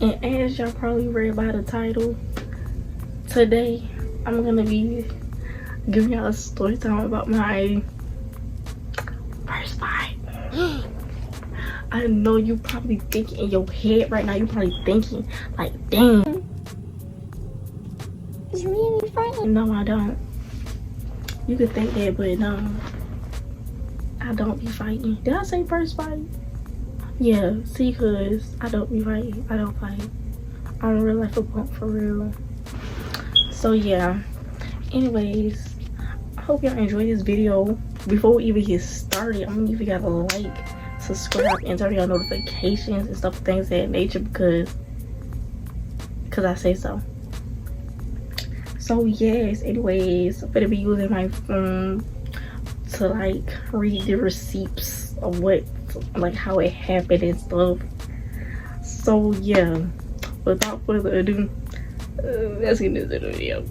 And as y'all probably read by the title, today I'm gonna be giving y'all a story time about my first fight. I know you probably thinking in your head right now, you probably thinking like, dang, is me and me fighting? No, I don't. You could think that, but no, I don't be fighting. Did I say first fight? Yeah, see, cause I don't be fighting. I don't fight. I'm real life a punk for real. So yeah, anyways, I hope y'all enjoy this video. Before we even get started, I'm gonna give you guys a like, subscribe, and turn on notifications and stuff, things of that nature, because I say so. So yes, anyways, I'm gonna be using my phone to like read the receipts of what, like, how it happened and stuff. So yeah, without further ado, let's get into the video.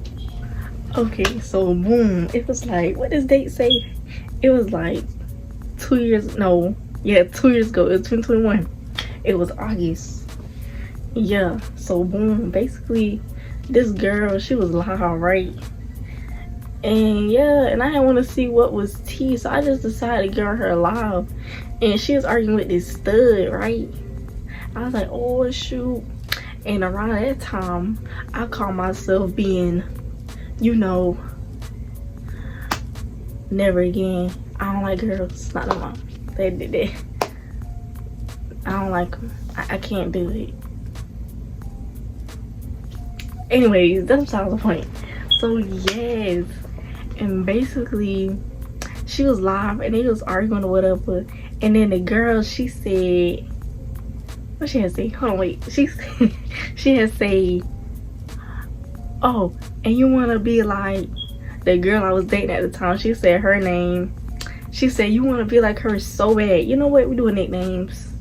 Okay, so boom, it was like, what does date say? It was like 2 years, no, yeah, 2 years ago. It was 2021. It was August. Yeah, so boom, basically this girl, she was live, right? And yeah, and I didn't want to see what was tea, so I just decided to give her live. And she was arguing with this stud, right? I was like, oh shoot. And around that time, I call myself being, you know, never again. I don't like girls, not no more. They did that. I don't like them. I can't do it. Anyways, that's besides the point. So yes, and basically she was live and they was arguing or whatever, and then the girl, she said, what she had to say? Hold on, wait. She had to say, oh, and you want to be like the girl I was dating at the time. She said her name. She said, you want to be like her so bad. You know what? We doing nicknames.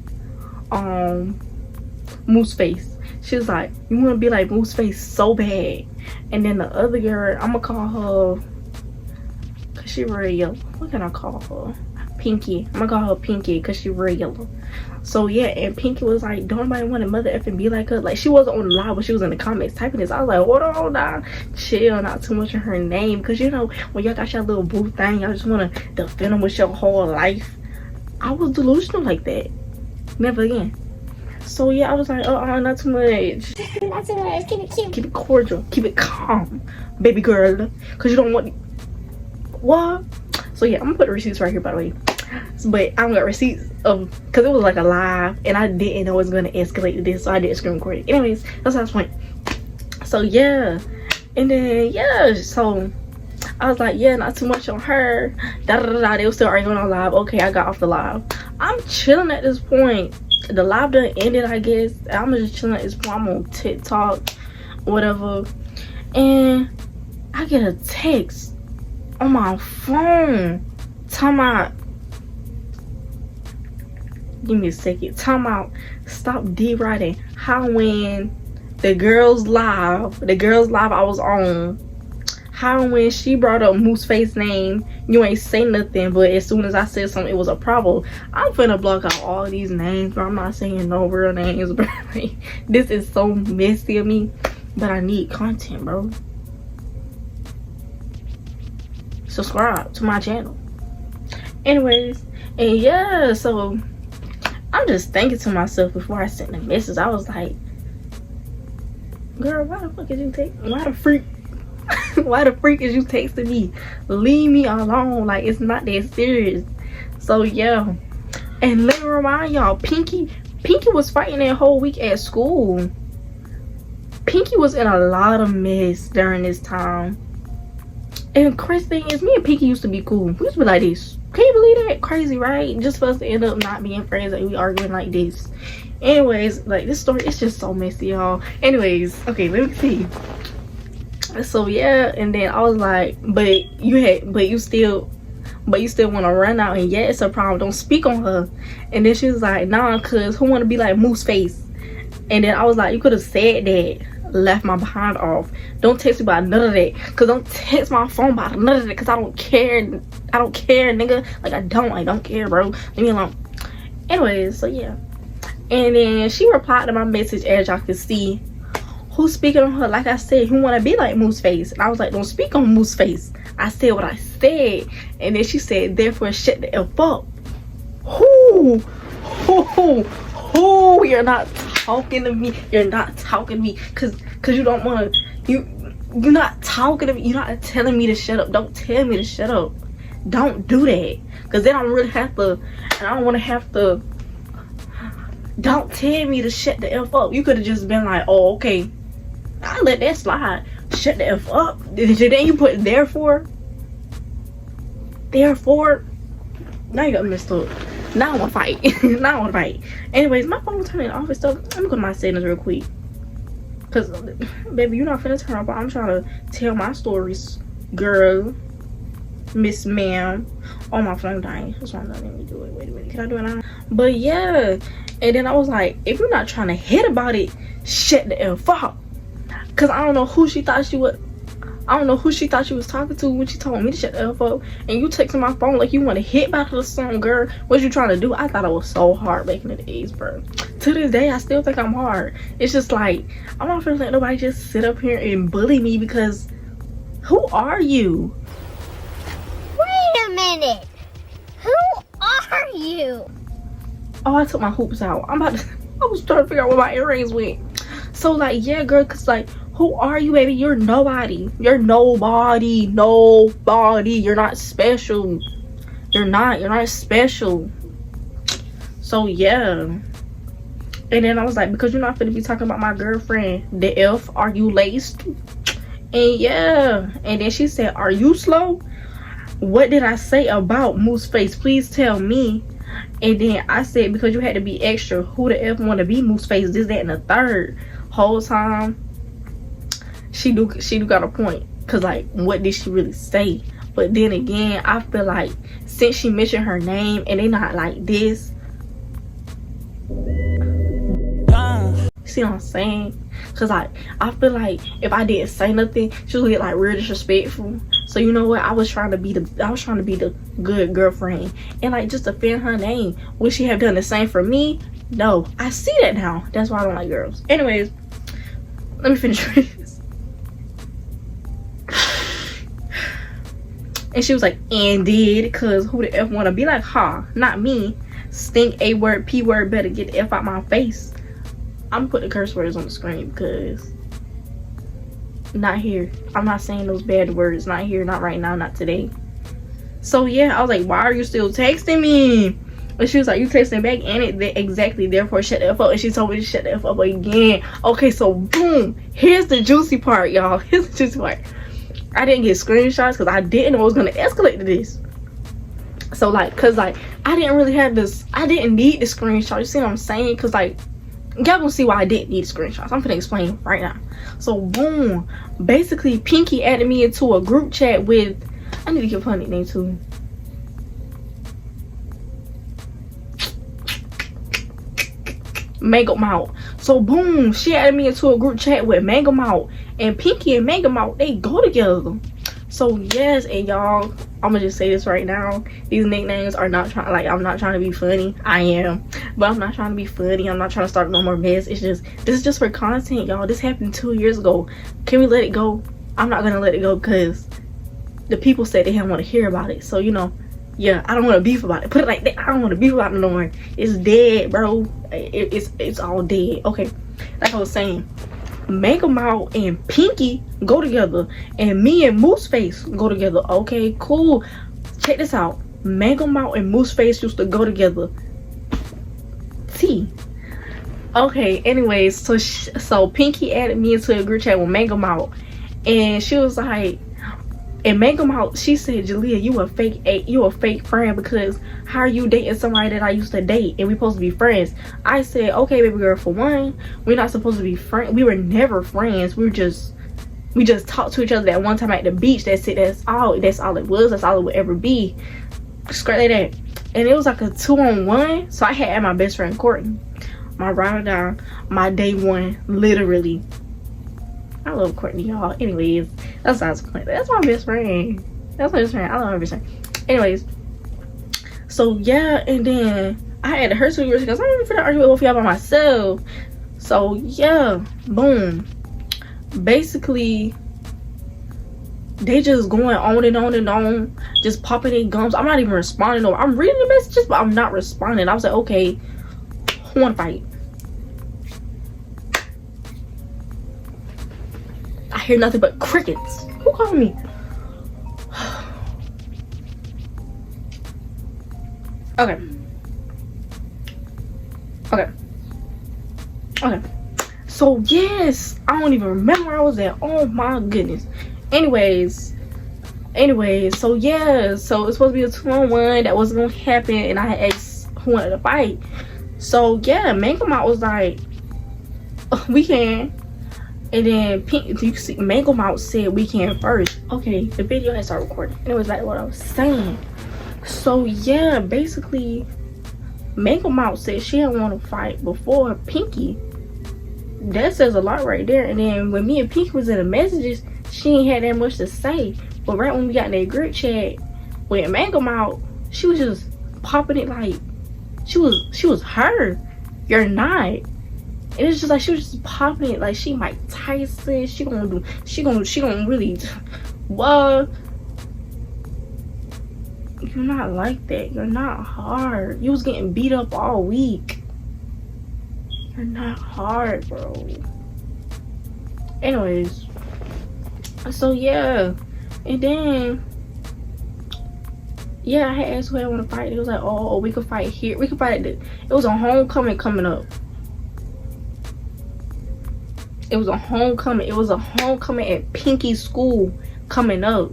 Moose Face. She was like, you want to be like Moose Face so bad. And then the other girl, I'm going to call her, because she real yellow. What can I call her? Pinky. I'm going to call her Pinky because she real yellow. So yeah, and Pinky was like, don't nobody want to mother effing be like her. Like, she wasn't on the live, but she was in the comments typing this. I was like, hold on now, chill, not too much of her name, because you know when y'all got your little boo thing, y'all just want to defend them with your whole life. I was delusional like that. Never again. So yeah, I was like, not too much. Not too much. Keep it cute. Keep it cordial. Keep it calm, baby girl, because you don't want what. So yeah, I'm gonna put the receipts right here, by the way. But I got receipts of, because it was like a live and I didn't know it was going to escalate to this, so I didn't screen record it. Anyways, that's the point. So yeah, and then yeah, so I was like, yeah, not too much on her. Da da da da. They were still arguing on live. Okay, I got off the live. I'm chilling at this point. The live done ended, I guess. I'm just chilling at this point. I'm on TikTok, whatever, and I get a text on my phone talking about, give me a second, talking about stop D-writing. How when the girls live I was on, how when she brought up Moose Face name, you ain't say nothing, but as soon as I said something, it was a problem. I'm finna block out all these names, but I'm not saying no real names, bro. Like, this is so messy of me, but I need content, bro. Subscribe to my channel. Anyways, and yeah, so I'm just thinking to myself before I sent the message. I was like, girl, why the fuck is you texting? Why the freak? Why the freak is you texting me? Leave me alone. Like, it's not that serious. So yeah, and let me remind y'all, Pinky was fighting that whole week at school. Pinky was in a lot of mess during this time. And crazy thing is, me and Pinky used to be cool. We used to be like this. Can you believe that? Crazy, right? Just for us to end up not being friends and we arguing like this. Anyways, like, this story, it's just so messy, y'all. Anyways, okay, let me see. So yeah, and then I was like, but you still want to run out, and yeah, it's a problem. Don't speak on her. And then she was like, nah, cause who want to be like Moose Face? And then I was like, you could have said that, left my behind off. Don't text me about none of that, cause don't text my phone about none of that, cause I don't care, nigga. Like, I don't care, bro. Leave me alone. Anyways, so yeah, And then she replied to my message, as y'all can see. Who's speaking on her? Like I said, who want to be like Moose Face? And I was like, don't speak on Moose Face. I said what I said. And then she said, therefore shut the F up. Who? You're not talking to me. You're not talking to me. Cause you don't want to. You're not talking to me. You're not telling me to shut up. Don't tell me to shut up. Don't do that. Cause then I don't really have to. And I don't want to have to. Don't tell me to shut the F up. You could have just been like, oh, okay. I let that slide. Shut the F up. Then you put therefore. Therefore. Now you got messed up. Now I want to fight. Now I want to fight. Anyways, my phone turning off and stuff. Let me go to my settings real quick. Cause, baby, you're not finna turn off. But I'm trying to tell my stories, girl. Miss Ma'am. Oh, my phone dying. That's why I'm not letting me do it. Wait a minute. Can I do it now? But yeah. And then I was like, if you're not trying to hit about it, shut the F up. Cause I don't know who she thought she was. I don't know who she thought she was talking to when she told me to shut the F up. And you texting my phone like you want to hit back to the song, girl. What you trying to do? I thought I was so hard back in the days, bro. To this day, I still think I'm hard. It's just like, I'm not gonna let nobody just sit up here and bully me because who are you? Wait a minute. Who are you? Oh, I took my hoops out. I was trying to figure out where my earrings went. So like, yeah, girl, cause like, who are you, baby? You're nobody. You're nobody. Nobody. You're not special. You're not special. So yeah. And then I was like, because you're not finna be talking about my girlfriend, the F, are you laced? And yeah. And then she said, are you slow? What did I say about Moose Face? Please tell me. And then I said, because you had to be extra, who the F want to be Moose Face? This, that, and the third. Whole time she do got a point, because like, what did she really say? But then again, I feel like since she mentioned her name and they not like this, see what I'm saying? Because like, I feel like if I didn't say nothing, she would get like real disrespectful. So you know what, I was trying to be the good girlfriend and like just offend her name. Would she have done the same for me? No. I see that now. That's why I don't like girls. Anyways, let me finish this. And she was like, and did, cause who the F wanna be like, not me. Stink A word, P word, better get the F out my face. I'm gonna put the curse words on the screen because not here. I'm not saying those bad words. Not here, not right now, not today. So yeah, I was like, why are you still texting me? And she was like, you texting back, and it exactly, therefore shut the F up. And she told me to shut the F up again. Okay, so boom, here's the juicy part, y'all. Here's the juicy part. I didn't get screenshots because I didn't know it was gonna escalate to this. So like, cause like, I didn't really have this, I didn't need the screenshot. You see what I'm saying? Cause like, y'all gonna see why I didn't need screenshots. I'm gonna explain right now. So boom, basically Pinky added me into a group chat with, I need to give her nickname too. Mango Mouth. So boom, she added me into a group chat with Mango Mouth, and Pinky and Mango Mouth, they go together. So yes, and y'all, I'm gonna just say this right now, these nicknames are not trying, like, I'm not trying to be funny. I am, but I'm not trying to be funny. I'm not trying to start no more mess. It's just, this is just for content, y'all. This happened 2 years ago. Can we let it go? I'm not gonna let it go because the people said they didn't want to hear about it. So you know, yeah, I don't want to beef about it. Put it like that. I don't want to beef about it no more. It's dead, bro. It's all dead. Okay, like I was saying, Mango Mouth and Pinky go together, and me and Moose Face go together. Okay, cool. Check this out. Mango Mouth and Moose Face used to go together. T. Okay. Anyways, so Pinky added me into a group chat with Mango Mouth, and she was like, and Mango Mouth, she said, Jalea, you a fake friend, because how are you dating somebody that I used to date and we supposed to be friends? I said, okay, baby girl, for one, we're not supposed to be friends. We were never friends. We just talked to each other that one time at the beach. That's it. That's all it was. That's all it would ever be. Straight like that. And it was like a 2-on-1. So I had my best friend Courtney, my ride or die, my day one, literally. I love Courtney, y'all. Anyways, that's not the point. That's my best friend. That's my best friend. I love my best friend. Anyways, so yeah, and then I had to hurt some because I'm finna argue with both of y'all by myself. So yeah, boom. Basically, they just going on and on and on, just popping their gums. I'm not even responding. No, I'm reading the messages, but I'm not responding. I was like, okay, who wanna fight? I hear nothing but crickets. Who called me? Okay. So yes, I don't even remember where I was at. Oh my goodness. Anyways, so yeah, so it's supposed to be a 2-on-1 that wasn't gonna happen, and I had asked who wanted to fight. So yeah, Mango Mouth was like, we can. And then Pink, you see, Mango Mouth said we can first. Okay, the video had started recording. And it was like what I was saying. So yeah, basically, Mango Mouth said she didn't want to fight before Pinky. That says a lot right there. And then when me and Pinky was in the messages, she ain't had that much to say. But right when we got in that group chat with Mango Mouth, she was just popping it like she was her. You're not. And it's just like she was just popping it like she Mike Tyson. She gonna really what? You're not like that. You're not hard. You was getting beat up all week. You're not hard, bro. Anyways, so yeah, and then yeah, I had asked who I want to fight. It was like, oh, we could fight here. We could fight at it was a homecoming coming up. It was a homecoming. It was a homecoming at Pinky's school coming up.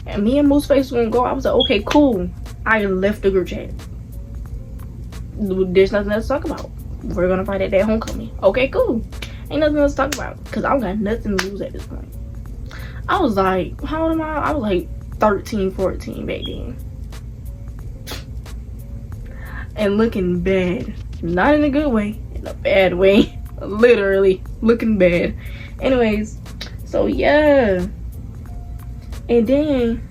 And me and Mooseface was gonna go. I was like, okay, cool. I left the group chat. There's nothing else to talk about. We're gonna fight at that homecoming. Okay, cool. Ain't nothing else to talk about. Because I don't got nothing to lose at this point. I was like, how old am I? I was like 13, 14 back then. And looking bad. Not in a good way. In a bad way. Literally looking bad. Anyways, so yeah. And then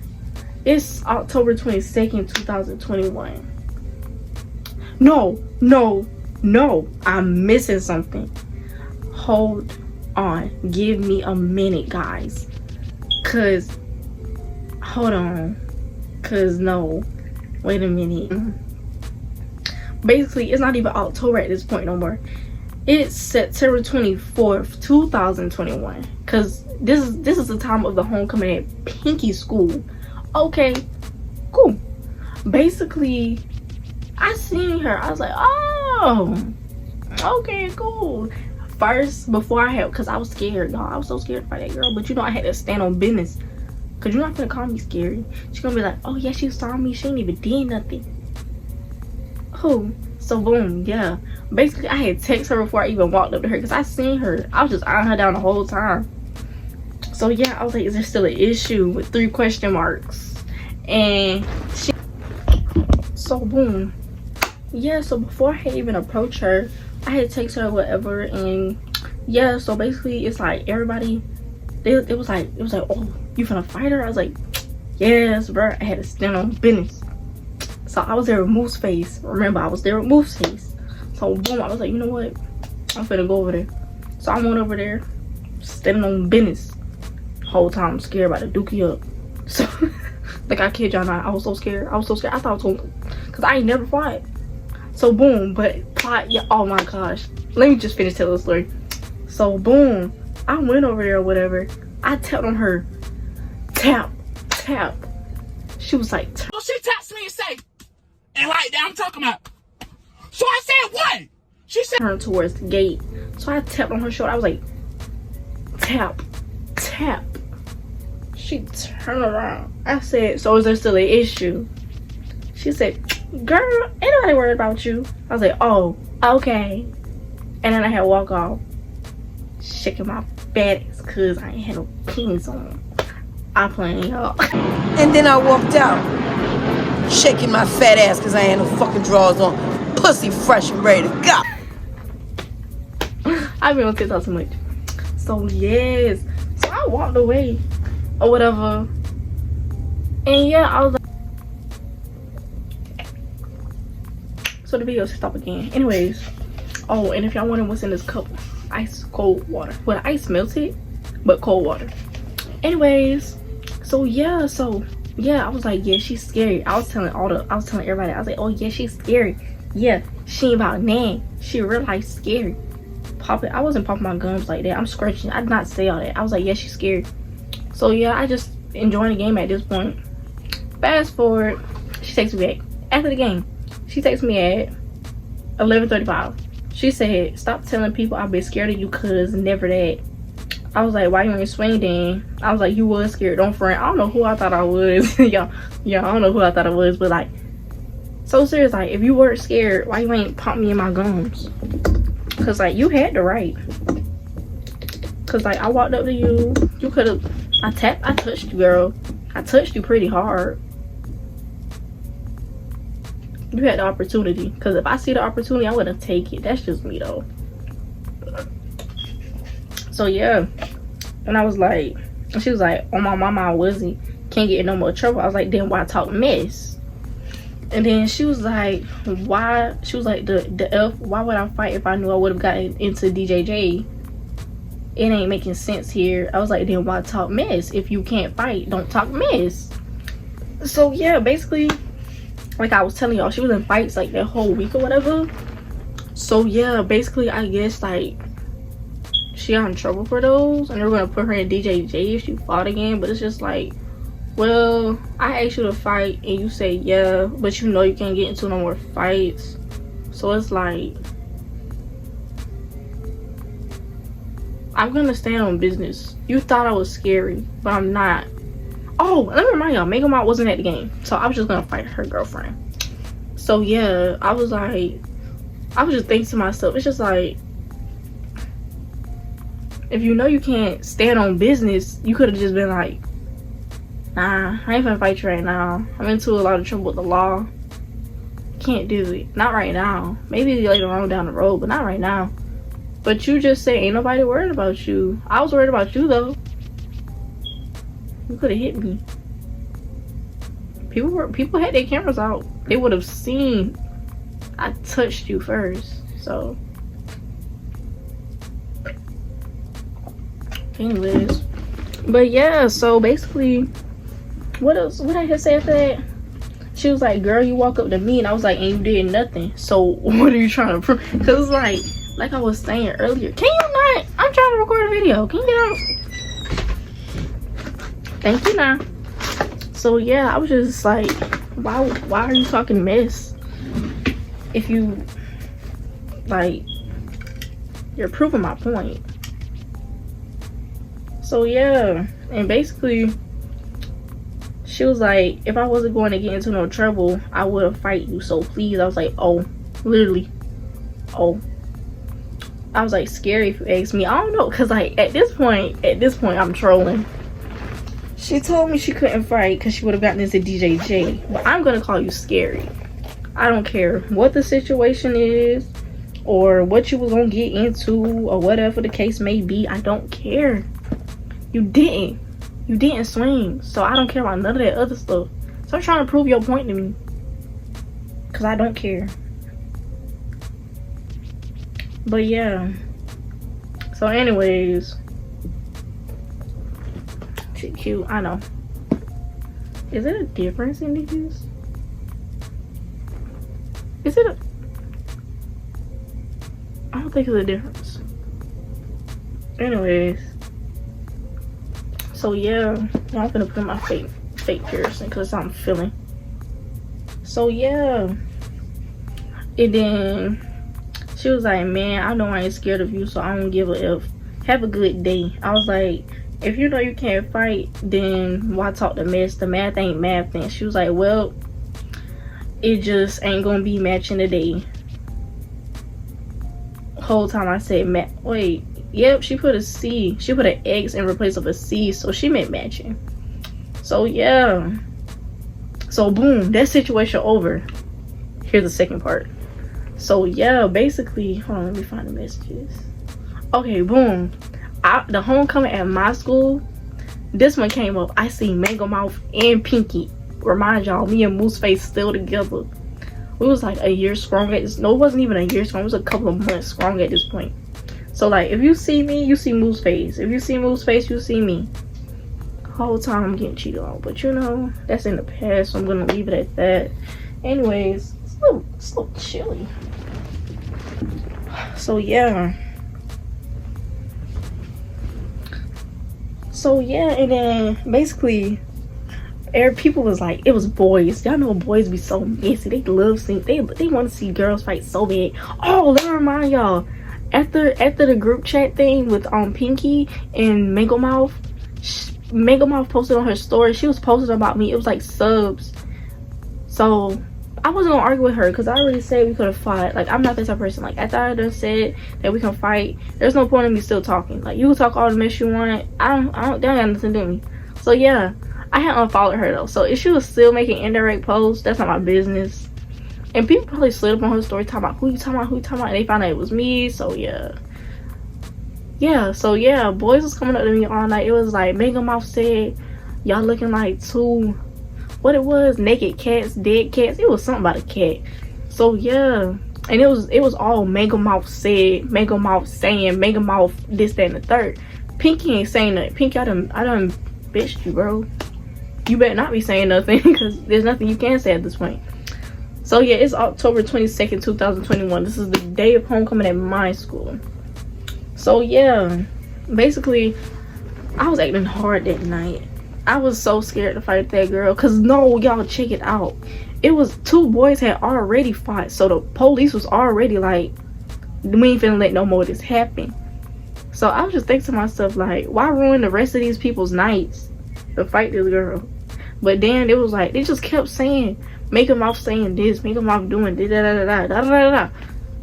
it's October 22nd, 2021. No, I'm missing something. Hold on, give me a minute, guys. No, wait a minute. Basically, it's not even October at this point no more. It's September 24th, 2021. Because this is the time of the homecoming at Pinky school. Okay, cool. Basically, I seen her. I was like, oh, okay, cool. First, before I had, because I was scared, y'all. I was so scared by that girl. But you know, I had to stand on business. Because you're not going to call me scary. She's going to be like, oh, yeah, she saw me. She ain't even did nothing. Who? So, boom, yeah. Basically, I had texted her before I even walked up to her. Because I seen her. I was just eyeing her down the whole time. So, yeah, I was like, is there still an issue? With 3 question marks. And she... So, boom. Yeah, so before I had even approached her, I had texted her whatever. And, yeah, so basically, it's like everybody... It was like, oh, you finna fight her? I was like, yes, bro. I had to stand on business. So I was there with Mooseface. Remember, I was there with Mooseface. So boom, I was like, you know what? I'm finna go over there. So I went over there, standing on business. Whole time I'm scared about to dookie up. So, like, I kid y'all not, I was so scared. I thought I was going, cause I ain't never fought. So boom, but plot, yeah. Oh my gosh. Let me just finish telling the story. So boom. I went over there or whatever. I tapped on her. Tap. She was like, So she taps me and say, and right there I'm talking about. So I said, what? She said, turn towards the gate. So I tapped on her shoulder. I was like, tap. She turned around. I said, so is there still an issue? She said, girl, ain't nobody worried about you. I was like, oh, okay. And then I had to walk off, shaking my fat ass cause I ain't had no penis on. I playing, y'all. And then I walked out, shaking my fat ass cause I ain't had no fucking drawers on. Pussy fresh and ready to go. I've been on TikTok so much. So yes. So I walked away or whatever. And yeah, I was like, so the video stopped again. Anyways, oh, and if y'all wondering what's in this cup, ice cold water. Well, the ice melted, but cold water. Anyways, so yeah, I was like, yeah, she's scary. I was telling everybody, I was like, oh yeah, she's scary. Yeah, she ain't about nan. She real life scary. I wasn't popping my gums like that. I'm scratching. I did not say all that. I was like, yeah, she's scary. So yeah, I just enjoying the game at this point. Fast forward, she takes me back after the game. She takes me at 11:35. She said, stop telling people I've been scared of you, cuz never that. I was like, why you ain't swing then? I was like, you was scared, don't front. I don't know who I thought I was. y'all, I don't know who I thought I was, but like, so serious, like, if you weren't scared, why you ain't pop me in my gums? Cause like, you had the right. Cause like, I walked up to you, you could have, I touched you, girl. I touched you pretty hard. You had the opportunity. Cause if I see the opportunity, I wouldn't take it. That's just me though. So yeah, and I was like, and she was like, oh my mama, I wasn't, can't get in no more trouble. I was like, then why talk mess? And then she was like, why? She was like, the F, why would I fight if I knew I would have gotten into DJJ? It ain't making sense here. I was like, then why talk mess? If you can't fight, don't talk mess. So yeah, basically, like I was telling y'all, she was in fights like that whole week or whatever. So yeah, basically, I guess like she got in trouble for those, and they're gonna put her in DJJ if she fought again. But it's just like, well, I asked you to fight and you say yeah, but you know you can't get into no more fights. So it's like, I'm gonna stand on business. You thought I was scary, but I'm not. Oh, let me remind y'all, Mega Mom wasn't at the game, so I was just gonna fight her girlfriend. So yeah, I was just thinking to myself, it's just like, if you know you can't stand on business, you could have just been like, nah, I ain't gonna fight you right now. I'm into a lot of trouble with the law. Can't do it. Not right now. Maybe later on down the road, but not right now. But you just say ain't nobody worried about you. I was worried about you though. You could have hit me. People had their cameras out. They would have seen I touched you first. So anyways, but yeah, so basically, what else, what I had say after that? She was like, girl, you walk up to me, and I was like, and you did nothing, so what are you trying to prove? Because like I was saying earlier, can you not, I'm trying to record a video, can you get out? Thank you now. So yeah, I was just like, why are you talking mess if you, like, you're proving my point. So yeah, and basically she was like, if I wasn't going to get into no trouble, I would have fight you, so please. I was like, oh, literally, oh. I was like, scary if you ask me. I don't know, because like at this point I'm trolling. She told me she couldn't fight because she would have gotten into DJJ, but I'm gonna call you scary. I don't care what the situation is or what you was gonna get into or whatever the case may be. I don't care. You didn't swing, so I don't care about none of that other stuff. So I'm trying to prove your point to me, because I don't care. But yeah, so anyways, she cute, I know. Is it a difference in these? Is it a, I don't think it's a difference. Anyways, so yeah, I'm gonna put my fake piercing because I'm feeling. So yeah, and then she was like, man, I know I ain't scared of you, so I don't give a F. Have a good day. I was like, if you know you can't fight, then why talk the mess? The math ain't math then. She was like, well, it just ain't gonna be matching today. Whole time I said wait, yep, she put a C. She put an X in replace of a C, so she meant matching. So yeah, so boom, that situation over. Here's the second part. So yeah, basically, hold on, let me find the messages. Okay, boom, the homecoming at my school, this one came up. I see Mango Mouth and Pinky. Remind y'all, me and Mooseface still together. We was like a year strong at this. No, it wasn't even a year strong. It was a couple of months strong at this point. So like, if you see me, you see Moose face. If you see Moose face, you see me. Whole time I'm getting cheated on, but you know, that's in the past, so I'm gonna leave it at that. Anyways, it's a little chilly. So yeah. And then basically people was like, it was boys. Y'all know boys be so messy. They love seeing, they want to see girls fight so bad. Oh, let me remind y'all, after the group chat thing with Pinky and Mango Mouth posted on her story. She was posting about me. It was like subs. So I wasn't gonna argue with her because I already said we could have fought. Like, I'm not that type of person. Like, after I done said that we can fight, there's no point in me still talking. Like, you can talk all the mess you want. I don't that got nothing to do with me. So yeah, I had unfollowed her though. So if she was still making indirect posts, that's not my business. And people probably slid up on her story talking about who you talking about, and they found out it was me. So yeah. So yeah, boys was coming up to me all night. It was like, Mega Mouth said y'all looking like two, what it was, naked cats, dead cats. It was something about a cat. So yeah, and it was all Mega Mouth said, Mega Mouth saying, Mega Mouth this, that, and the third. Pinky ain't saying nothing. Pinky, I done bitched you, bro. You better not be saying nothing because there's nothing you can say at this point. So yeah, it's October 22nd, 2021. This is the day of homecoming at my school. So yeah, basically, I was acting hard that night. I was so scared to fight that girl. Cause no, y'all check it out. It was two boys had already fought. So the police was already like, we ain't finna let no more of this happen. So I was just thinking to myself, like, why ruin the rest of these people's nights to fight this girl? But then it was like, they just kept saying, make them off saying this, make them off doing this, da da da da da da da.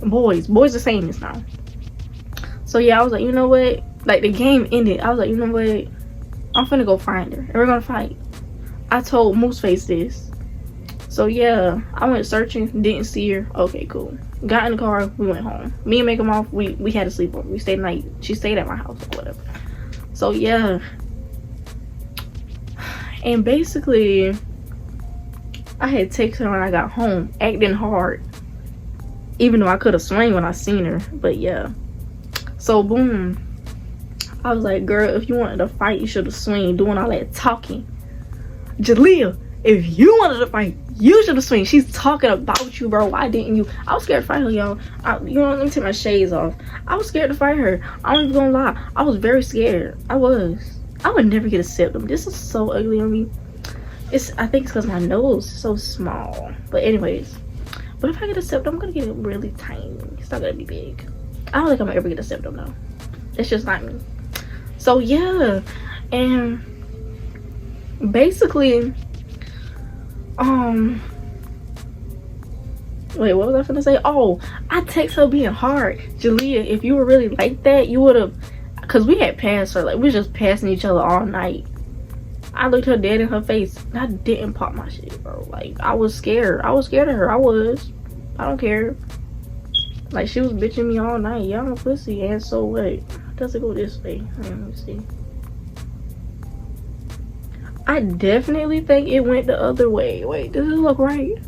Boys are saying this now. So yeah, I was like, you know what? Like, the game ended. I was like, you know what? I'm finna go find her and we're gonna fight. I told Mooseface this. So yeah, I went searching, didn't see her. Okay, cool. Got in the car, we went home. Me and Make 'em Off, we had a sleepover. We stayed the night. She stayed at my house or whatever. So yeah. And basically, I had texted her when I got home, acting hard. Even though I could have swung when I seen her. But yeah. So boom. I was like, girl, if you wanted to fight, you should have swung, doing all that talking. Jalea, if you wanted to fight, you should have swung. She's talking about you, bro. Why didn't you? I was scared to fight her, y'all. You know, let me take my shades off. I was scared to fight her. I'm not even gonna lie. I was very scared. I would never get a septum. This is so ugly on me. I think it's because my nose is so small. But anyways, but if I get a septum, I'm gonna get it really tiny. It's not gonna be big. I don't think I'm gonna ever get a septum though. It's just not me. So yeah, and basically, wait, what was I finna say? Oh, I text her being hard. Jalea, if you were really like that, you would have, cause we had passed her, like we was just passing each other all night. I looked her dead in her face and I didn't pop my shit, bro. Like, I was scared. I was scared of her. I don't care. Like, she was bitching me all night. Yeah, I'm a pussy. And so what? Does it go this way? Let me see. I definitely think it went the other way. Wait, does it look right?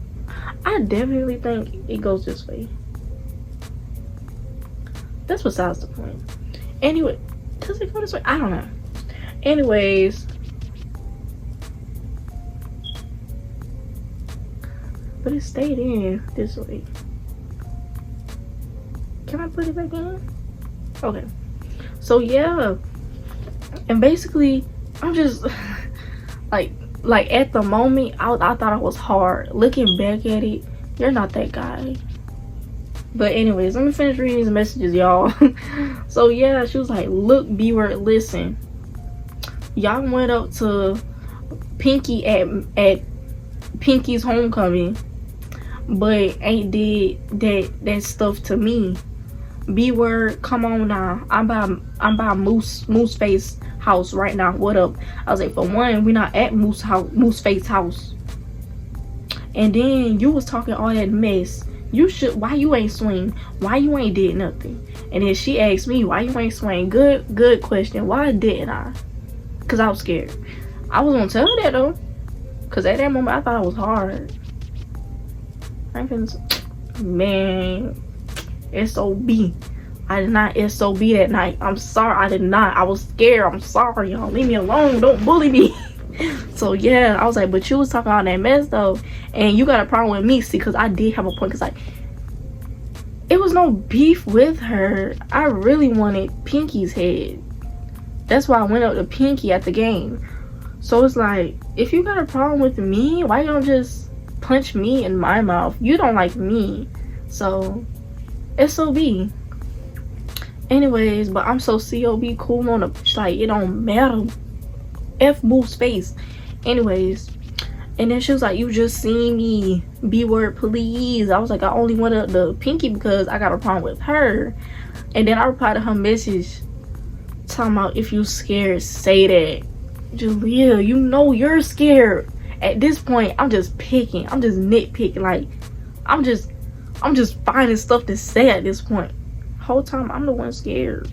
I definitely think it goes this way. That's besides the point. Anyway, does it go this way? I don't know. Anyways, but it stayed in this way. Can I put it back in? Okay. So yeah, and basically I'm just like at the moment I thought I was hard. Looking back at it, you're not that guy. But anyways, let me finish reading these messages, y'all. So yeah, she was like, look, B-word, listen, y'all went up to Pinky at Pinky's homecoming, but ain't did that stuff to me. B-word, come on now. I'm by Moose Face house right now. What up? I was like, for one, we not at Moose Face house. And then you was talking all that mess. You should, why you ain't swing? Why you ain't did nothing? And then she asked me, why you ain't swing? Good question. Why didn't I? Cause I was scared. I was gonna tell her that though. Cause at that moment I thought I was hard. I ain't finna, man, SOB. I did not SOB that night. I'm sorry, I did not. I was scared. I'm sorry, y'all. Leave me alone. Don't bully me. So yeah, I was like, but you was talking about that mess though, and you got a problem with me. See, because I did have a point, because like, it was no beef with her. I really wanted Pinky's head. That's why I went up to Pinky at the game. So it's like, if you got a problem with me, why you don't just punch me in my mouth? You don't like me, so SOB. Anyways, but I'm so COB cool on the, like, it don't matter. F moves face. Anyways, and then she was like, you just seen me, B-word please. I was like, I only went up to Pinky because I got a problem with her. And then I replied to her message talking about, if you scared, say that. Jalea, you know you're scared. At this point, I'm just picking. I'm just nitpicking. Like, I'm just finding stuff to say at this point. Whole time I'm the one scared.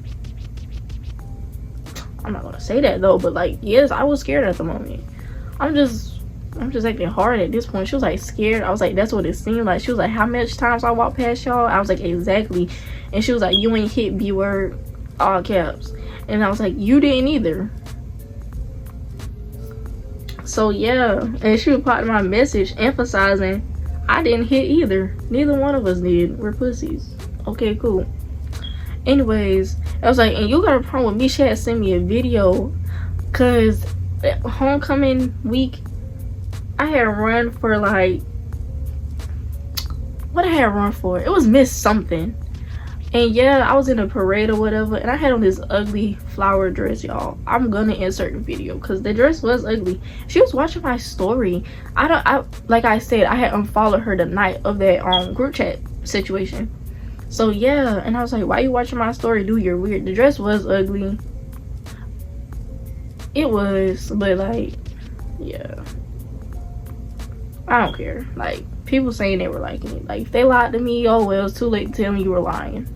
I'm not gonna say that though, but like, yes, I was scared at the moment. I'm just acting hard at this point. She was like scared. I was like, that's what it seemed like. She was like, how much times I walked past y'all? I was like, exactly. And she was like, you ain't hit B-word, all caps. And I was like, you didn't either. So yeah, and she replied to my message emphasizing I didn't hit either. Neither one of us did. We're pussies. Okay, cool. Anyways, I was like, and you got a problem with me? She had sent me a video, cause homecoming week I had run for like, what I had run for? It was Miss something. And yeah, I was in a parade or whatever, and I had on this ugly flower dress, y'all. I'm gonna insert the video because the dress was ugly. She was watching my story. Like I said, I had unfollowed her the night of that group chat situation. So yeah, and I was like, why you watching my story, dude? You're weird. The dress was ugly. It was, but like, yeah, I don't care. Like, people saying they were liking it. Like, if they lied to me, oh well, it's too late to tell me you were lying.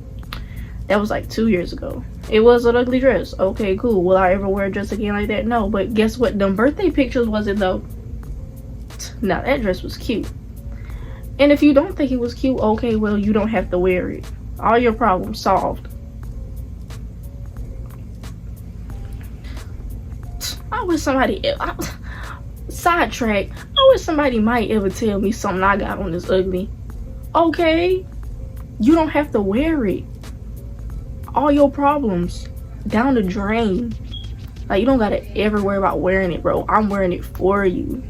That was like 2 years ago. It was an ugly dress. Okay, cool. Will I ever wear a dress again like that? No. But guess what? Them birthday pictures wasn't though. Now that dress was cute. And if you don't think it was cute, okay, well, you don't have to wear it. All your problems solved. I wish somebody sidetrack. I wish somebody might ever tell me something I got on this ugly. Okay, you don't have to wear it. All your problems down the drain. Like, you don't gotta ever worry about wearing it, bro. I'm wearing it for you.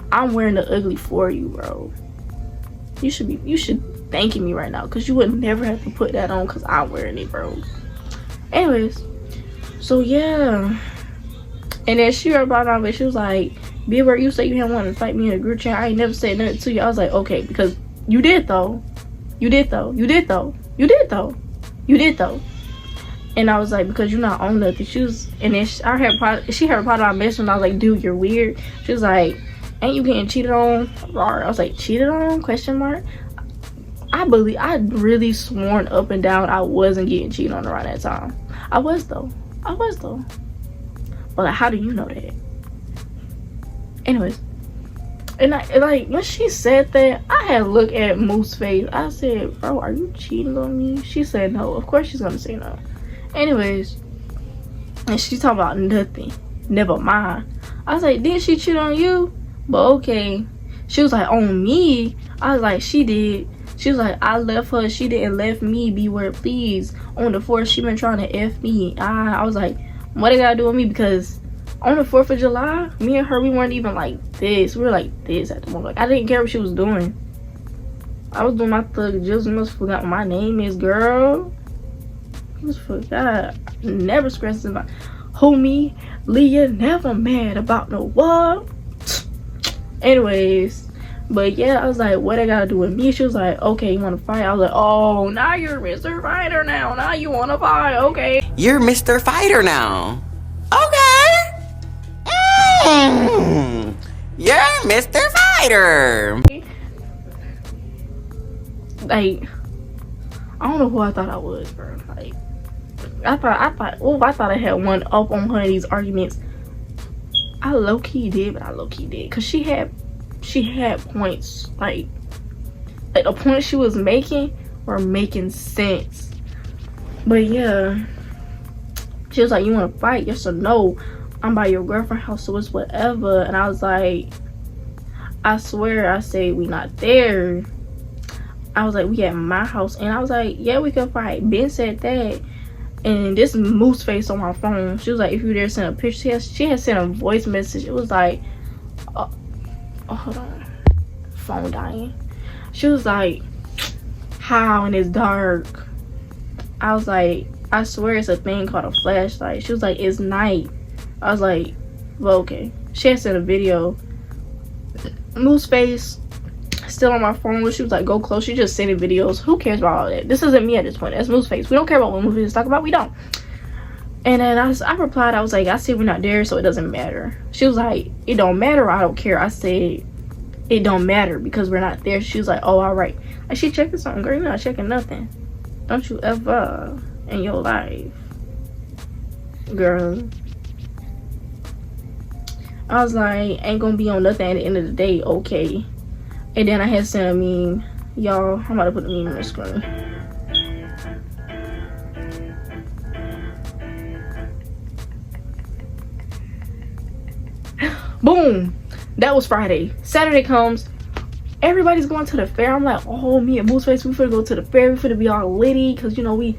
I'm wearing the ugly for you, bro. You should thanking me right now, because you would never have to put that on because I'm wearing it, bro. Anyways, so yeah. And then she brought on, but she was like, B-word, you say you didn't want to fight me in a group chat. I ain't never said nothing to you. I was like, okay, because you did though. You did though. You did though. You did though. You did though. And I was like, because you're not on nothing. She was, and then she had replied to my message, and I was like, dude, you're weird. She was like, ain't you getting cheated on? I was like, cheated on? Question mark. I'd really sworn up and down I wasn't getting cheated on around that time. I was though. But like, how do you know that? Anyways, and like when she said that, I had to look at Moose's face. I said, bro, are you cheating on me? She said no. Of course she's gonna say no. Anyways, and she talking about nothing. Never mind. I was like, did she cheat on you? But okay. She was like, on me? I was like, she did. She was like, I left her. She didn't left me. B-word, please. On the 4th, she been trying to F me. I was like, what they gotta do with me? Because on the 4th of July, me and her, we weren't even like this. We were like this at the moment. Like, I didn't care what she was doing. I was doing my thug. Just must forgot what my name is, girl. Just forgot. Never stressed about who me. Leah never mad about no what. Anyways, but yeah, I was like, what I gotta do with me? She was like, okay, you wanna fight? I was like, oh, now you're Mr. Fighter now. Now you wanna fight, okay. You're Mr. Fighter now. Okay. You're Mr. Fighter. Like, I don't know who I thought I was, bro. Like, I thought I had one up on her in these arguments. I low-key did, but I low-key did. Cause she had points. Like, like the points she was making were making sense. But yeah, she was like, you want to fight? Yes or no? I'm by your girlfriend's house, so it's whatever. And I was like, I swear, I said we not there. I was like, we at my house. And I was like, yeah, we can fight. Ben said that. And this moose face on my phone, she was like, if you dare send a picture. She had sent a voice message. It was like, oh, hold on, phone dying. She was like, how in it's dark? I was like, I swear it's a thing called a flashlight. She was like, it's night. I was like, well, okay. She had sent a video. Moose face still on my phone. She was like, go close. She just sending videos. Who cares about all that? This isn't me at this point. That's Moose face. We don't care about what Moose face talk about. We don't. And then I replied, I was like, I said we're not there, so it doesn't matter. She was like, it don't matter. I don't care. I said, it don't matter because we're not there. She was like, oh, all right. Like, she checking something, girl. You're not checking nothing. Don't you ever in your life, girl. I was like, ain't gonna be on nothing at the end of the day, okay. And then I had sent a meme. Y'all, I'm about to put the meme on the screen. Boom. That was Friday. Saturday comes. Everybody's going to the fair. I'm like, oh, me and Mooseface, we finna go to the fair. We finna be all litty. Because, you know, we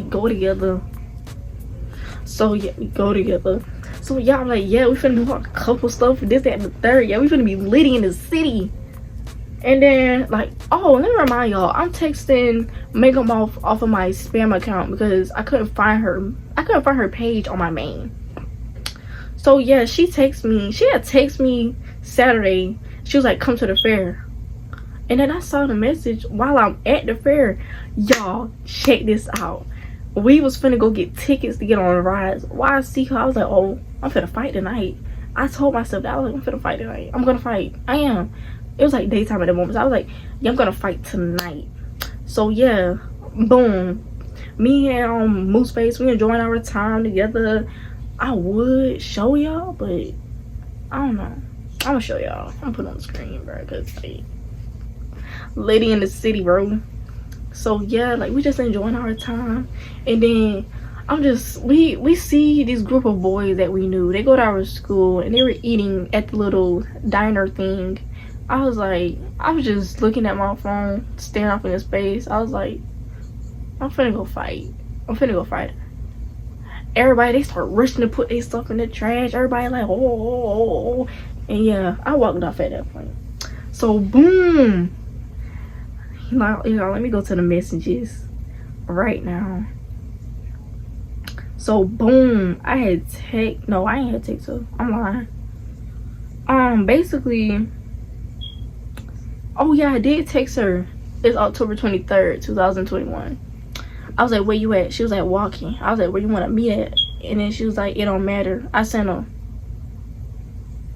go together. So, yeah, we go together. So, y'all like, yeah, we finna do a couple stuff for this, that, and the third. Yeah, we finna be litty in the city. And then, like, oh, let me remind y'all, I'm texting Megan off of my spam account because I couldn't find her. I couldn't find her page on my main. So, yeah, she had texted me Saturday. She was like, come to the fair. And then I saw the message while I'm at the fair. Y'all, check this out. We was finna go get tickets to get on the rides. While I see her, I was like, oh, I'm finna fight tonight. I told myself that. I was like, I'm finna fight tonight. I'm gonna fight. I am. It was like daytime at the moment. So I was like, yeah, I'm gonna fight tonight. So yeah, boom. Me and Mooseface, we enjoying our time together. I would show y'all, but I don't know. I'm gonna show y'all. I'm gonna put it on the screen, bro, because like, lady in the city, bro. So yeah, like, we just enjoying our time. And then we see this group of boys that we knew. They go to our school and they were eating at the little diner thing. I was just looking at my phone, staring off in his face. I was like, I'm finna go fight. Everybody, they start rushing to put their stuff in the trash. Everybody like, oh. And yeah, I walked off at that point. So boom. You know, let me go to the messages right now. So boom, I ain't had text her. I'm lying. Basically, oh yeah, I did text her. It's October 23rd, 2021. I was like, where you at? She was like, walking. I was like, where you want to meet at? And then she was like, it don't matter. I sent her.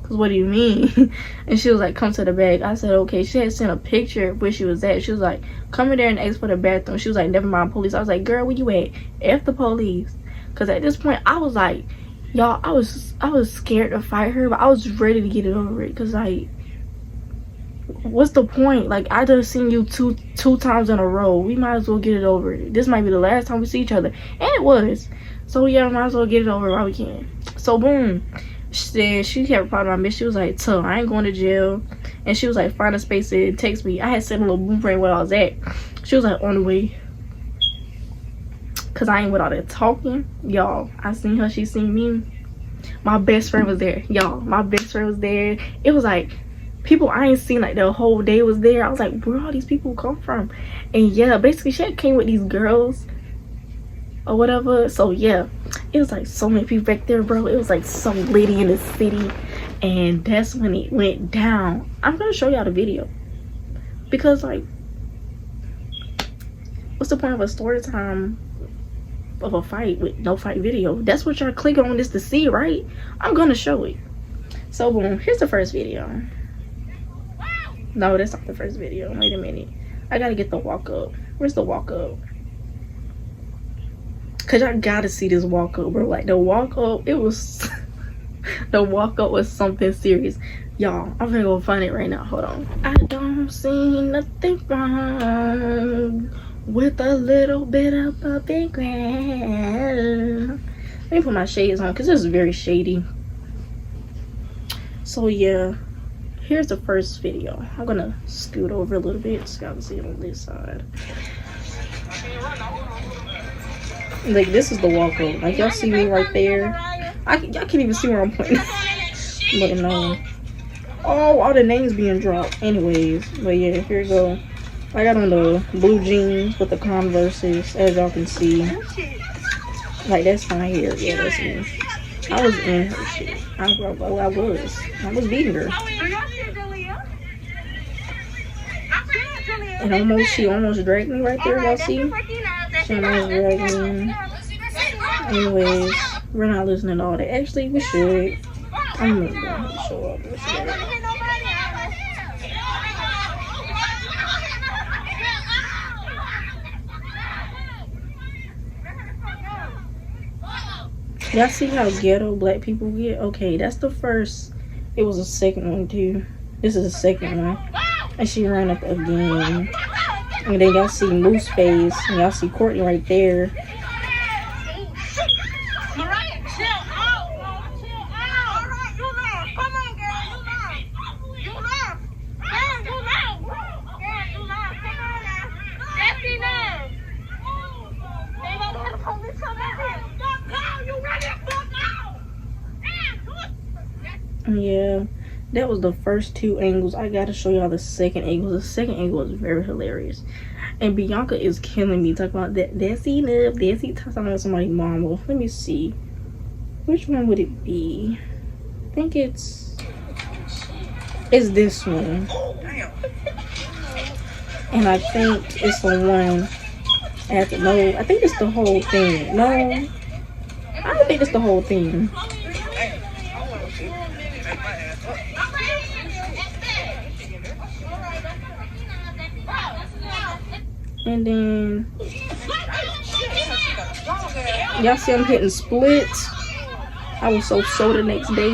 Cause what do you mean? And she was like, come to the bag. I said, okay. She had sent a picture of where she was at. She was like, come in there and ask for the bathroom. She was like, never mind, police. I was like, girl, where you at? F the police. Cause at this point, I was like, y'all, I was scared to fight her, but I was ready to get it over it. Cause like, what's the point? Like, I just seen you two times in a row. We might as well get it over. This might be the last time we see each other. And it was. So yeah, might as well get it over while we can. So boom. She kept replying to my message. She was like, "Tuh, I ain't going to jail." And she was like, find a space to text me. I had sent a little boomerang where I was at. She was like, on the way. Cause I ain't with all that talking. Y'all, I seen her, she seen me. My best friend was there. Y'all, my best friend was there. It was like people I ain't seen like the whole day was there. I was like, where all these people come from? And yeah, basically she came with these girls or whatever. So yeah, it was like so many people back there, bro. It was like so litty in the city. And that's when it went down. I'm gonna show y'all the video, because like, what's the point of a story time of a fight with no fight video? That's what y'all clicking on this to see, right? I'm gonna show it. So boom, here's the first video. No, that's not the first video. Wait a minute, I gotta get the walk up. Where's the walk up? Cause y'all gotta see this walk up, bro. Like the walk up, it was the walk up was something serious. Y'all, I'm gonna go find it right now. Hold on. I don't see nothing wrong with a little bit of puppy grass. Let me put my shades on because this is very shady. So yeah, here's the first video. I'm gonna scoot over a little bit so y'all can see it on this side. Like, this is the walkway. Like, y'all see me right there. Y'all can't even see where I'm pointing. But no. Oh, all the names being dropped. Anyways, but yeah, here we go. I got on the blue jeans with the Converses, as y'all can see. Like, that's my hair. Yeah, that's me. I was in her shit. I was beating her. And she almost dragged me right there, y'all see? She almost dragged me. Anyways, we're not listening to all that. Actually, we should. I'm gonna go ahead and show up. Y'all see how ghetto black people get? Okay, that's the first. It was a second one too. This is the second one. And she ran up again. And then y'all see Moose face. And y'all see Courtney right there. Yeah, that was the first two angles. I gotta show y'all the second angle. The second angle is very hilarious. And Bianca is killing me talking about that's enough. That's it. Talking about somebody's mama. Let me see. Which one would it be? I think it's this one. And I think it's the one after. No, I think it's the whole thing. No, I don't think it's the whole thing. And then y'all see I'm hitting splits. I was so the next day.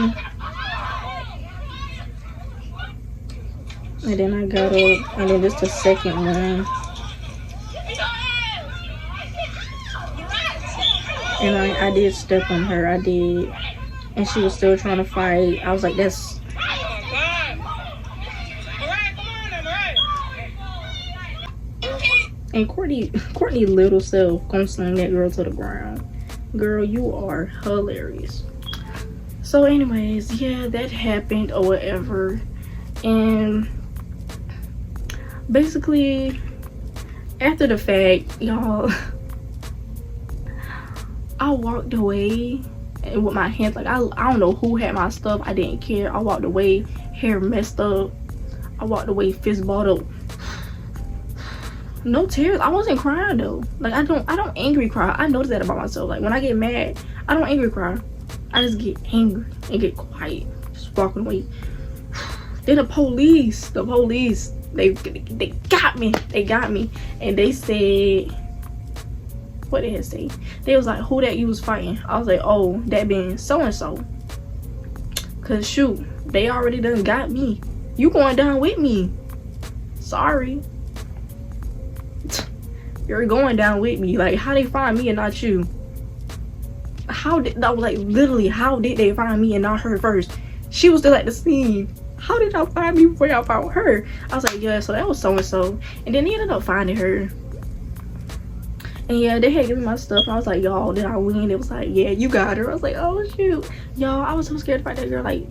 And then I got up, and then this the second one. And I did step on her, I did. And she was still trying to fight. I was like, that's... And Courtney little self gonna sling that girl to the ground. Girl, you are hilarious. So anyways, yeah, that happened or whatever. And basically, after the fact, y'all, I walked away with my hands, like, I don't know who had my stuff. I didn't care. I walked away, hair messed up. I walked away, fist balled up. No tears. I wasn't crying though. Like, I don't angry cry. I noticed that about myself. Like, when I get mad, I don't angry cry. I just get angry and get quiet, just walking away. Then the police, they got me. They got me, and they said, what did they say? They was like, who that you was fighting? I was like, oh, that been so and so. Cause shoot, they already done got me. You going down with me? Sorry. You're going down with me. Like, how they find me and not you? How did that was like literally? How did they find me and not her first? She was still at the scene. How did y'all find me before y'all found her? I was like, yeah, so that was so and so. And then they ended up finding her. And yeah, they had given me my stuff. And I was like, y'all, did I win? It was like, yeah, you got her. I was like, oh shoot, y'all, I was so scared to fight that girl. Like,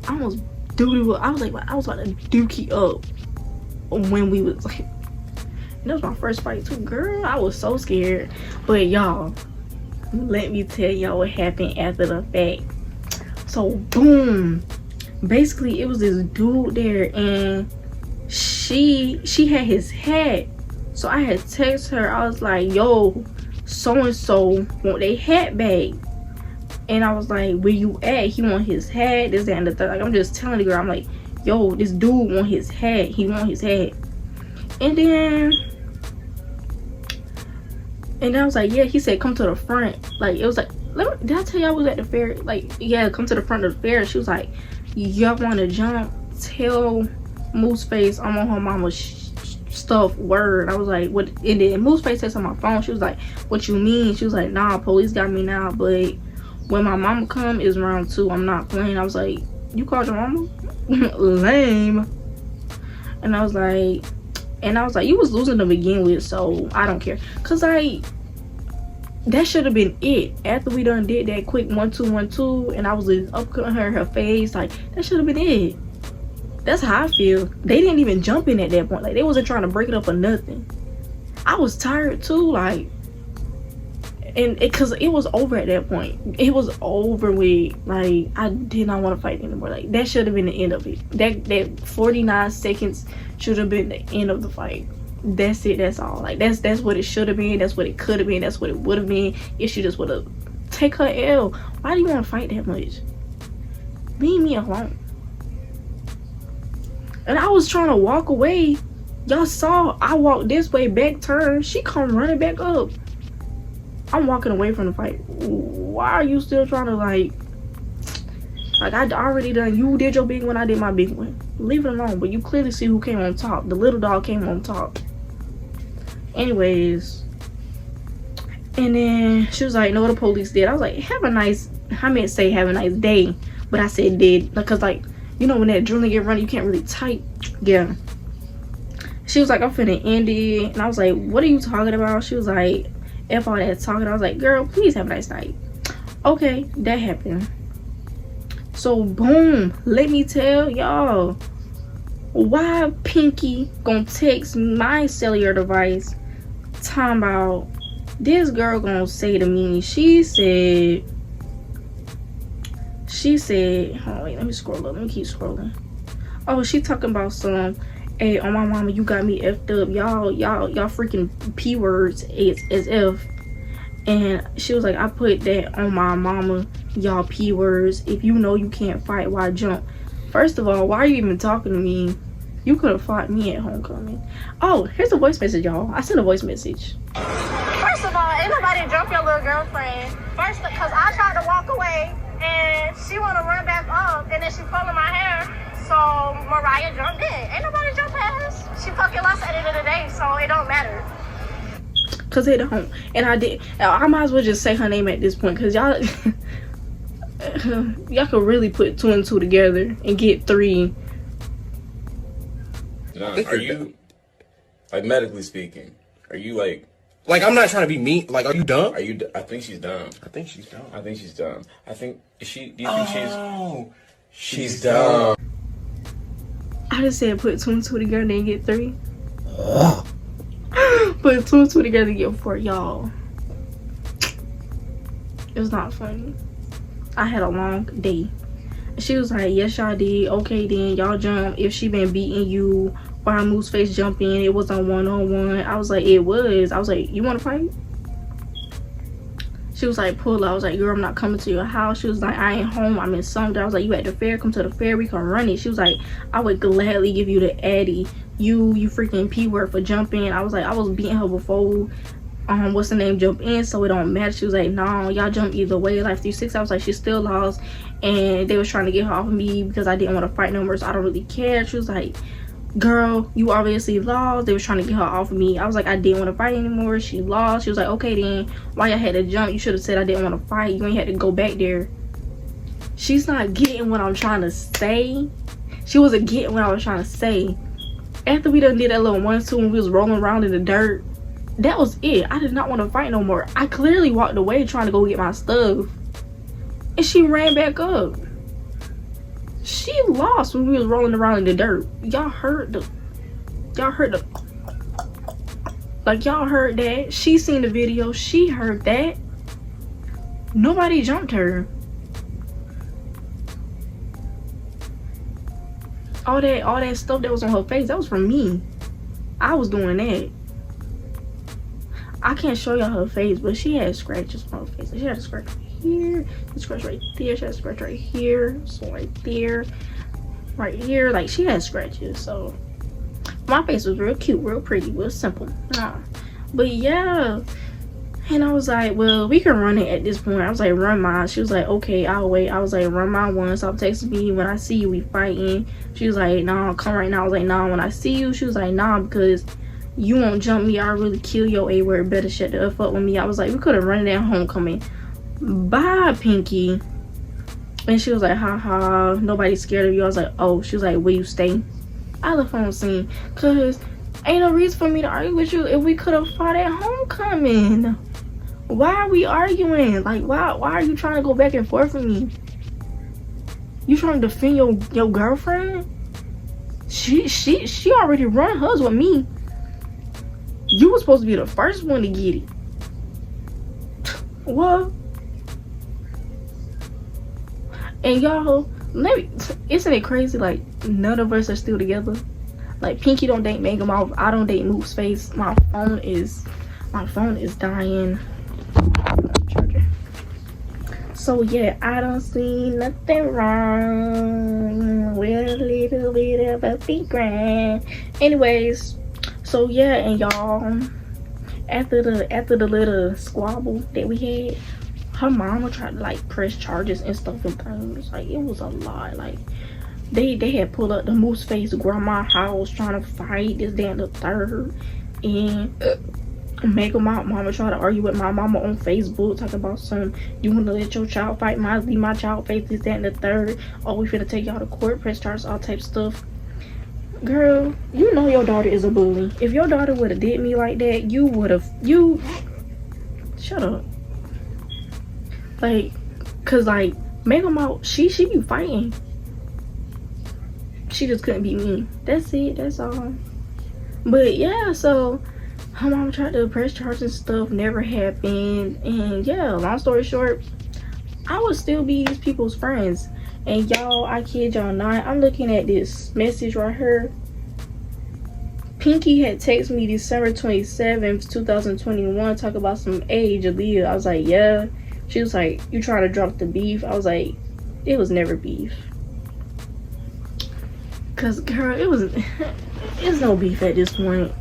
I almost I was about to dookie up when we was like. That was my first fight too, girl. I was so scared. But y'all, let me tell y'all what happened after the fact. So boom, basically it was this dude there, and she had his hat. So I had text her. I was like, yo, so and so want their hat back. And I was like, where you at? He want his hat, this, that, and the third. Like, I'm just telling the girl, I'm like, yo, this dude want his hat. He want his hat. And then I was like, yeah, he said, come to the front. Like, it was like, did I tell you I was at the fair? Like, yeah, come to the front of the fair. She was like, y'all want to jump, tell Moose Face I'm on her mama's stuff, word. I was like, what? And then Moose Face said on my phone, she was like, what you mean? She was like, nah, police got me now, but when my mama come is round 2. I'm not playing. I was like, you called your mama? Lame. And I was like, you was losing to begin with, so I don't care. Cause that should have been it. After we done did that quick 1-2-1-2, and I was upcutting her in her face, like that should have been it. That's how I feel. They didn't even jump in at that point. Like they wasn't trying to break it up or nothing. I was tired too, like, and cause it was over at that point. It was over with. Like I did not want to fight anymore. Like that should have been the end of it. That 49 seconds should have been the end of the fight. That's it. That's all. Like that's what it should have been. That's what it could have been. That's what it would have been if she just would have take her L. Why do you want to fight that much? Leave me alone. And I was trying to walk away. Y'all saw I walked this way, back turn. She come running back up. I'm walking away from the fight. Why are you still trying to like I already done, you did your big one, I did my big one. Leave it alone. But you clearly see who came on top. The little dog came on top. Anyways, and then she was like, no, the police did. I was like, have a nice, I meant say have a nice day, but I said did, because like, you know when that adrenaline get running, you can't really type. Yeah. She was like, I'm finna end it. And I was like, what are you talking about? She was like, F all that talking. I was like, girl, please have a nice night. Okay, that happened. So boom, let me tell y'all why Pinky gonna text my cellular device talking about this girl gonna say to me, she said, hold on, wait, let me scroll up, let me keep scrolling. Oh, she talking about some, hey, on my mama, you got me effed up, y'all freaking P words as F. And she was like, I put that on my mama, y'all P words. If you know you can't fight, why jump? First of all, why are you even talking to me? You could have fought me at homecoming. Oh, here's a voice message, y'all. I sent a voice message. First of all, ain't nobody jump your little girlfriend. First, because I tried to walk away and she want to run back up and then she pulling my hair. So Mariah jumped in. Ain't nobody jump past. She fucking lost at the end of the day, so it don't matter. Cause it don't. And I might as well just say her name at this point, cause y'all y'all could really put 2 and 2 together and get 3. Are you, like, medically speaking, are you like I'm not trying to be mean. Like, are you dumb? I think she's dumb. I think she's dumb. I think she's dumb. I think, do you think she's dumb. I just said put 2 and 2 together and get 3. Put 2 and 2 together and get 4, y'all. It was not funny. I had a long day. She was like, yes, y'all did. Okay, then y'all jump. If she been beating you, why Moose Face jump in? It was on 1-on-1. I was like, it was. I was like, you want to fight? She was like, pull up. I was like, girl, I'm not coming to your house. She was like, I ain't home. I'm in Sumter. I was like, you at the fair? Come to the fair. We can run it. She was like, I would gladly give you the Addy. You freaking P word for jumping. I was like, I was beating her before what's the name jump in, so it don't matter. She was like, no, y'all jump either way. Like 3-6. I was like, she still lost, and they was trying to get her off of me because I didn't want to fight no more, so I don't really care. She was like, girl, you obviously lost. They was trying to get her off of me. I was like, I didn't want to fight anymore. She lost. She was like, okay, then why y'all had to jump? You should have said I didn't want to fight. You ain't had to go back there. She's not getting what I'm trying to say. She wasn't getting what I was trying to say. After we done did that little 1-2 when we was rolling around in the dirt, that was it. I did not want to fight no more. I clearly walked away trying to go get my stuff, and she ran back up. She lost when we was rolling around in the dirt. Y'all heard like, y'all heard that. She seen the video. She heard that. Nobody jumped her. All that stuff that was on her face, that was from me. I was doing that. I can't show y'all her face, but she had scratches on her face. She had a scratch right here, a scratch right there, she had a scratch right here, so right there, right here. Like, she had scratches. So my face was real cute, real pretty, real simple. But yeah, And I was like, well, we can run it at this point. I was like, run mine. She was like, okay, I'll wait. I was like, run mine once. Stop texting me. When I see you, we fighting. She was like, nah, come right now. I was like, nah, when I see you. She was like, nah, because you won't jump me. I'll really kill your A word. Better shut the F up with me. I was like, we could have run it at homecoming. Bye, Pinky. And she was like, ha ha, nobody's scared of you. I was like, oh. She was like, will you stay? I left on scene. Because ain't no reason for me to argue with you if we could have fought at homecoming. Why are we arguing? Like, why are you trying to go back and forth with me? You trying to defend your girlfriend? She already run hers with me. You were supposed to be the first one to get it. What? And y'all, isn't it crazy? Like, none of us are still together. Like, Pinky don't date Mega Mouth. I don't date Move's Face. My phone is dying. So yeah, I don't see nothing wrong with a little bit of a big grand. Anyways, so yeah, and y'all, after the little squabble that we had, her mama tried to like press charges and stuff and things. Like, it was a lot. Like, they had pulled up the Moose Face grandma house trying to fight this, that, and the third. And Mega mama tried to argue with my mama on Facebook, talking about some, you want to let your child fight leave my child face, this, that, and the third. Oh, we finna take y'all to court, press charges, all type of stuff. Girl, you know your daughter is a bully. If your daughter would have did me like that, shut up. Like, cause like Mega Mouth, she be fighting. She just couldn't beat me. That's it. That's all. But yeah, so her mom tried to press charges and stuff, never happened. And yeah, long story short, I would still be these people's friends. And y'all, I kid y'all not, I'm looking at this message right here. Pinky had texted me December 27th, 2021, talk about some age Aaliyah. I was like, yeah. She was like, you trying to drop the beef? I was like, it was never beef. Cause girl, it's no beef at this point.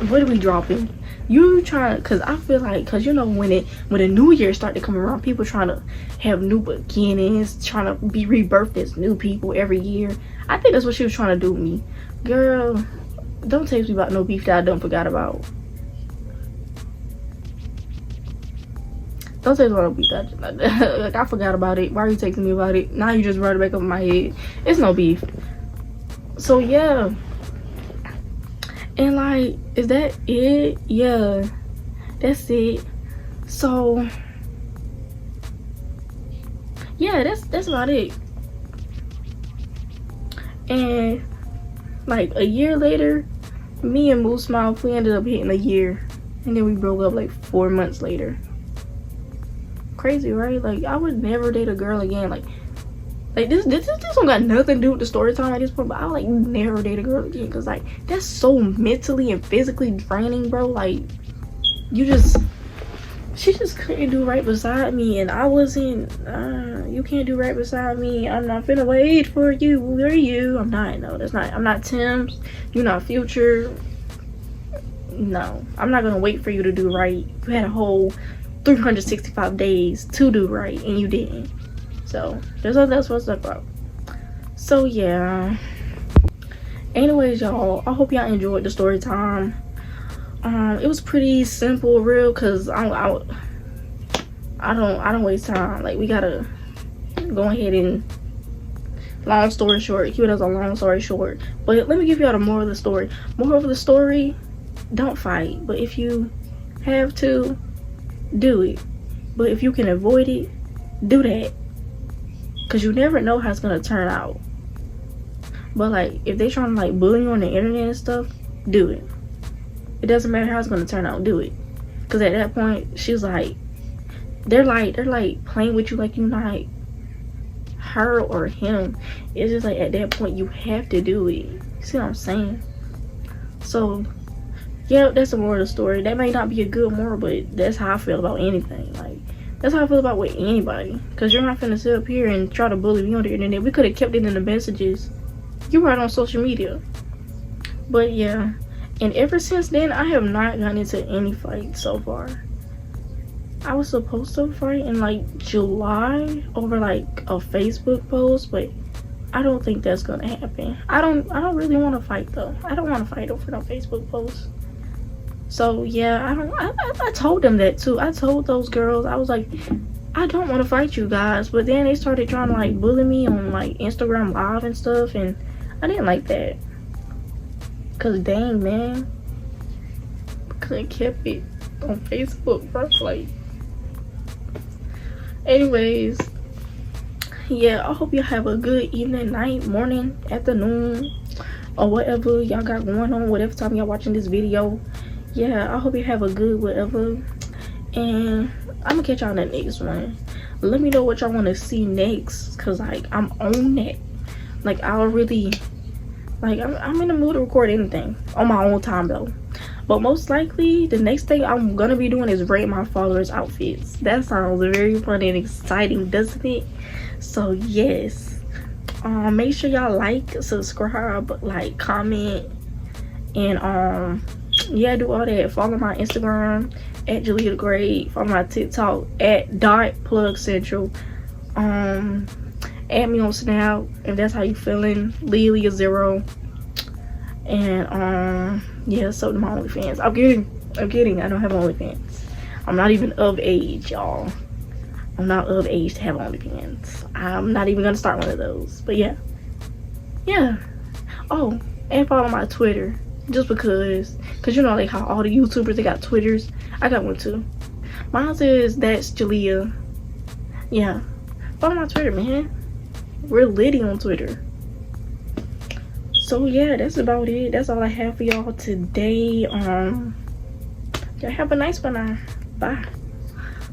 What are we dropping? You trying? Cause I feel like, cause you know when the new year start to come around, people trying to have new beginnings, trying to be rebirthed as new people every year. I think that's what she was trying to do with me. Girl, don't text me about no beef that I done forgot about. Don't text me about no beef that like I forgot about it. Why are you texting me about it? Now you just brought it back up in my head. It's no beef. So yeah. And like, is that it? Yeah, that's it. So yeah, that's about it. And like a year later, me and Moose Mouth, we ended up hitting a year, and then we broke up like 4 months later. Crazy, right? Like, I would never date a girl again. Like this don't got nothing to do with the story time at this point, but I would like never date a girl again, because like that's so mentally and physically draining, bro. Like, she just couldn't do right beside me, and I wasn't. You can't do right beside me. I'm not finna wait for you. Where are you? I'm not. No, that's not. I'm not Tim's. You're not Future. No, I'm not gonna wait for you to do right. You had a whole 365 days to do right, and you didn't. So that's what that's what's up about. So yeah. Anyways, y'all, I hope y'all enjoyed the story time. It was pretty simple, real, cause I don't waste time. Like, we gotta go ahead and, long story short, keep it as a long story short. But let me give y'all the moral of the story. Moral of the story: don't fight. But if you have to, do it. But if you can avoid it, do that. Cause you never know how it's gonna turn out. But like, if they trying to like bully you on the internet and stuff, do it. It doesn't matter how it's gonna turn out, do it. Cause at that point, she's like, they're like playing with you like you're not her or him. It's just like, at that point, you have to do it. You see what I'm saying? So yeah, that's the moral of the story. That may not be a good moral, but that's how I feel about anything. Like, that's how I feel about with anybody. Because you're not finna sit up here and try to bully me on the internet. We could have kept it in the messages. You were on social media. But yeah. And ever since then, I have not gotten into any fights so far. I was supposed to fight in like July over like a Facebook post, but I don't think that's gonna happen. I don't really want to fight though. I don't want to fight over no Facebook post. So yeah, I told them that too. I told those girls, I was like, I don't want to fight you guys, but then they started trying to like bully me on like Instagram Live and stuff, and I didn't like that. Cause dang, man, could have kept it on Facebook, bro. Like, anyways, yeah, I hope you have a good evening, night, morning, afternoon, or whatever y'all got going on, whatever time y'all watching this video. Yeah, I hope you have a good whatever, and I'm gonna catch y'all in the next one. Let me know what y'all want to see next, cause like I'm on that. Like I'll really, like I'm in the mood to record anything on my own time though. But most likely the next thing I'm gonna be doing is rate my followers' outfits. That sounds very fun and exciting, doesn't it? So yes, make sure y'all like, subscribe, like, comment, and yeah, do all that. Follow my Instagram at Julia the Great. Follow my TikTok at .plugcentral. Add me on Snap if that's how you feeling. Lelia0. And yeah, so to my OnlyFans. I'm kidding. I don't have OnlyFans. I'm not even of age, y'all. I'm not of age to have OnlyFans. I'm not even gonna start one of those. But yeah. Oh, and follow my Twitter. Just because you know, like how all the YouTubers, they got Twitters. I got one too. Mine says that's Julia. Yeah, follow my Twitter, man. We're litty on Twitter. So yeah, that's about it. That's all I have for y'all today. Y'all have a nice one now. Bye.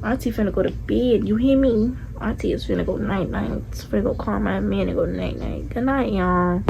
Auntie finna go to bed, you hear me? Auntie is finna go night-night. Finna go call my man and go night-night. Good night, y'all.